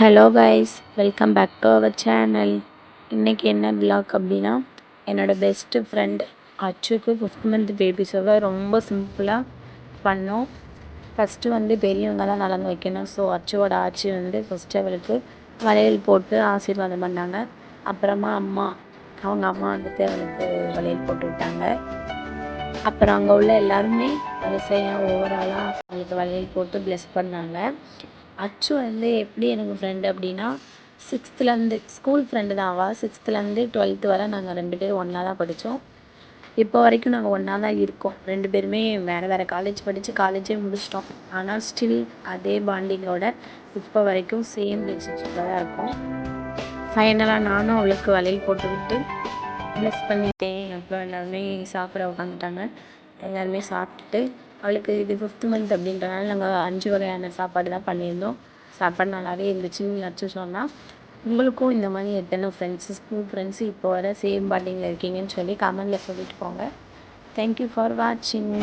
Hello guys, welcome back to our channel. இன்றைக்கி என்ன vlog அப்படின்னா, என்னோடய பெஸ்ட்டு ஃப்ரெண்ட் அச்சுக்கு 5th மந்த் பேபி ஷவர் ரொம்ப சிம்பிளாக பண்ணோம். ஃபஸ்ட்டு பெரியவங்க தான் நலங்கு வைக்கணும். ஸோ அச்சுவோட ஆச்சி ஃபஸ்ட்டு அவளுக்கு வளையல் போட்டு ஆசீர்வாதம் பண்ணாங்க. அப்புறமா அவங்க அம்மா அவளுக்கு வளையல் போட்டு விட்டாங்க. அப்புறம் அங்கே உள்ள எல்லாருமே வரிசையாக ஓவராலாக அவளுக்கு வளையல் போட்டு ப்ளெஸ் பண்ணாங்க. அச்சு எப்படி எனக்கு ஃப்ரெண்டு அப்படின்னா, 6th ஸ்கூல் ஃப்ரெண்டு தான் அவள். 6th 12th வரை நாங்கள் 2 பேரும் ஒன்றா தான் படித்தோம். இப்போ வரைக்கும் நாங்கள் ஒன்றா தான் இருக்கோம். 2 பேருமே வேறு காலேஜ் படித்து காலேஜே முடிச்சிட்டோம். ஆனால் ஸ்டில் அதே பாண்டிங்கோட இப்போ வரைக்கும் சேம் ரிலேஷன்ஷிப்பில் தான் இருக்கோம். ஃபைனலாக நானும் அவளுக்கு வளையல் போட்டு விட்டு ப்ளெஸ் பண்ணிட்டேன். அப்புறம் எல்லாருமே சாப்பிட உட்காந்துட்டாங்க. எல்லாருமே சாப்பிட்டுட்டு அவளுக்கு இது 5th மந்த் அப்படின்றனால நாங்கள் 5 வகையான சாப்பாடு தான் பண்ணியிருந்தோம். சாப்பாடு நல்லாவே இருந்துச்சுன்னு அச்சு சொன்னால். உங்களுக்கும் இந்த மாதிரி எத்தனை ஃப்ரெண்ட்ஸு, ஸ்கூல் ஃப்ரெண்ட்ஸு இப்போ வர சேம் பாண்டிங்கில் இருக்கீங்கன்னு சொல்லி கமெண்டில் சொல்லிட்டு போங்க. தேங்க்யூ ஃபார் வாட்சிங்.